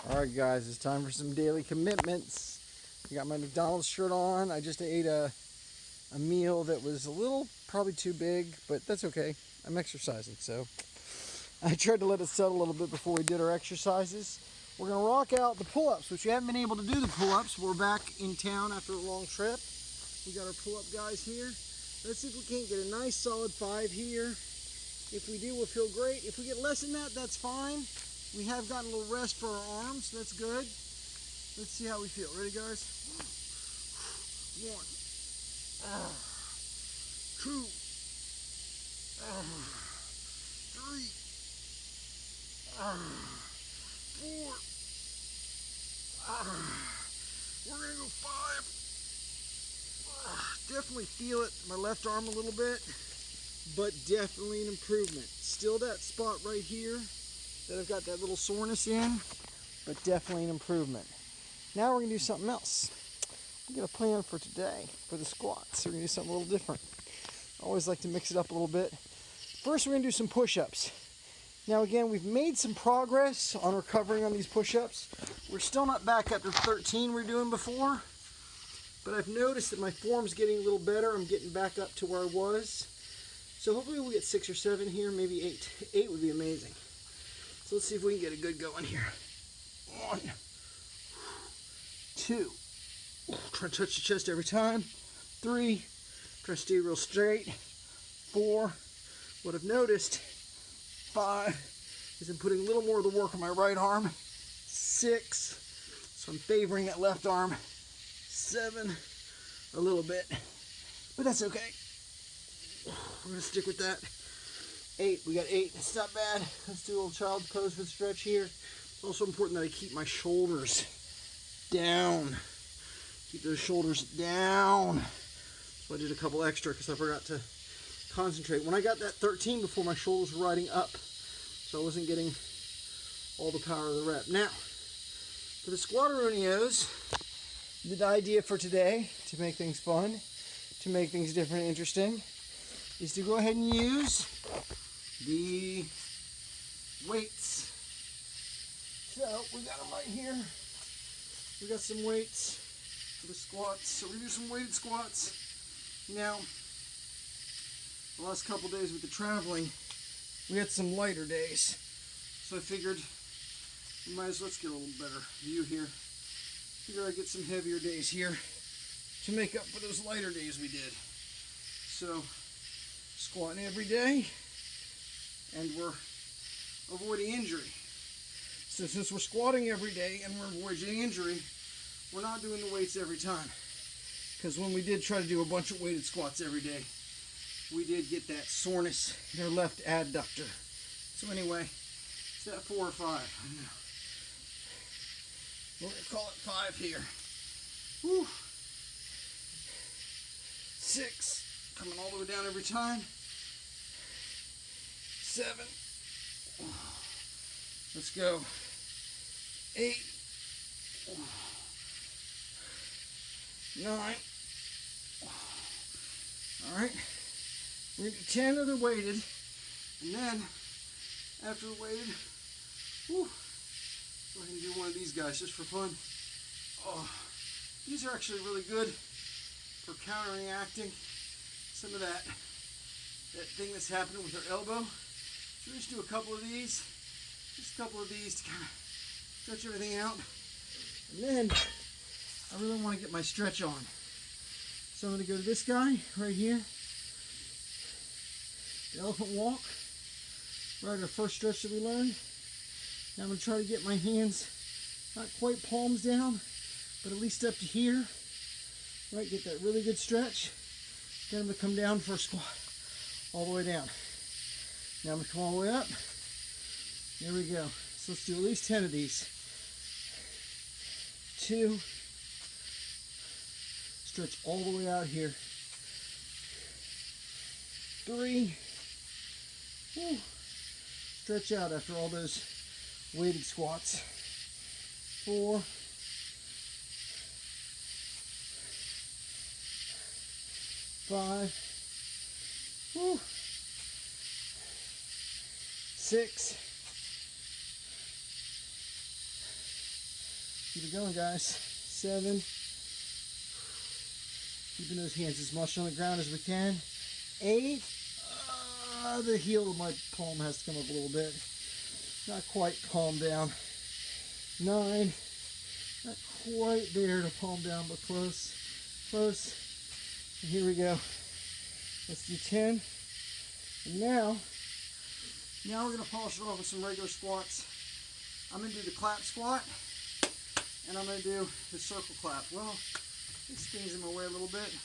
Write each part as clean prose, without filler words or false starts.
Alright guys, it's time for some daily commitments. I got my McDonald's shirt on. I just ate a meal that was a little, probably too big, but that's okay. I'm exercising, so I tried to let it settle a little bit before we did our exercises. We're going to rock out the pull-ups, which we haven't been able to do the pull-ups. We're back in town after a long trip. We got our pull-up guys here. Let's see if we can't get a nice solid 5 here. If we do, we'll feel great. If we get less than that, that's fine. We have gotten a little rest for our arms. That's good. Let's see how we feel. Ready, guys? 1, 2, 3, 4. We're gonna go 5. Definitely feel it. My left arm a little bit, but definitely an improvement. Still that spot right here that I've got that little soreness in, but definitely an improvement. Now we're gonna do something else. We got a plan for today for the squats. So we're gonna do something a little different. I always like to mix it up a little bit. First, we're gonna do some push-ups. Now again, we've made some progress on recovering on these push-ups. We're still not back up to 13 we were doing before, but I've noticed that my form's getting a little better. I'm getting back up to where I was. So hopefully we'll get 6 or 7 here, maybe 8. 8 would be amazing. So let's see if we can get a good going here. 1, 2. Try to touch the chest every time. 3. Try to stay real straight. 4. What I've noticed, 5, is I'm putting a little more of the work on my right arm. 6. So I'm favoring that left arm. 7. A little bit. But that's okay. We're going to stick with that. 8. We got 8. It's not bad. Let's do a little child's pose for the stretch here. It's also important that I keep my shoulders down. Keep those shoulders down. So I did a couple extra because I forgot to concentrate. When I got that 13 before, my shoulders were riding up, so I wasn't getting all the power of the rep. Now, for the squatteronios, the idea for today, to make things fun, to make things different and interesting, is to go ahead and use the weights. So we got them right here. We got some weights for the squats. So we do some weighted squats. Now, the last couple days with the traveling, we had some lighter days. So I figured let's get a little better view here. Figure I'd get some heavier days here to make up for those lighter days we did. So, squatting every day, and we're avoiding injury. So since we're squatting every day and we're avoiding injury, we're not doing the weights every time. Because when we did try to do a bunch of weighted squats every day, we did get that soreness in our left adductor. So anyway, is that 4 or 5? I don't know. We're going to call it 5 here. Whew. 6. Coming all the way down every time. 7. Let's go. 8. 9. Alright. We're going to do 10 of the weighted. And then, after the weighted, whew, go ahead and do one of these guys just for fun. Oh, these are actually really good for counteracting some of that thing that's happening with our elbow. So we just do a couple of these, just a couple of these to kind of stretch everything out. And then I really want to get my stretch on. So I'm going to go to this guy right here, the elephant walk, right, our first stretch that we learned. Now I'm going to try to get my hands not quite palms down, but at least up to here. Right, get that really good stretch. Then I'm going to come down for a squat, all the way down. Now I'm going to come all the way up. There we go. So let's do at least 10 of these. 2. Stretch all the way out here. 3. Woo. Stretch out after all those weighted squats. 4. 5. Woo. 6. Keep it going, guys. 7. Keeping those hands as much on the ground as we can. 8. The heel of my palm has to come up a little bit. Not quite palm down. 9. Not quite there to palm down, but close. Close. And here we go. Let's do 10. And now we're going to polish it off with some regular squats. I'm going to do the clap squat, and I'm going to do the circle clap. Well, this thing's in my way a little bit,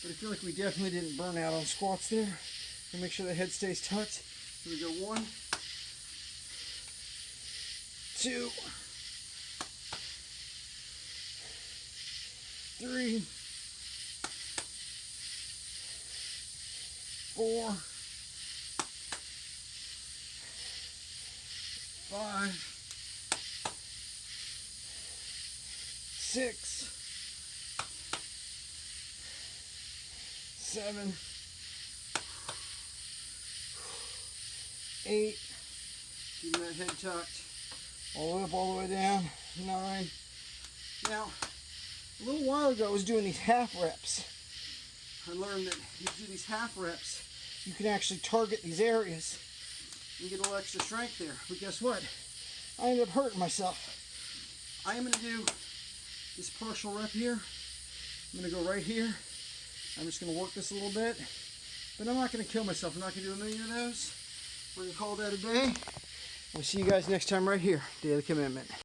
but I feel like we definitely didn't burn out on squats there. And make sure the head stays tucked. Here we go. 1, 2, 3, 4, 5, 6, 7, 8. Keeping that head tucked. All the way up, all the way down. 9. Now, a little while ago I was doing these half reps. I learned that if you do these half reps, you can actually target these areas and get a little extra strength there. But guess what? I ended up hurting myself. I am going to do this partial rep here. I'm going to go right here. I'm just going to work this a little bit. But I'm not going to kill myself. I'm not going to do a million of those. We're going to call that a day. We'll see you guys next time right here. Daily Commitment.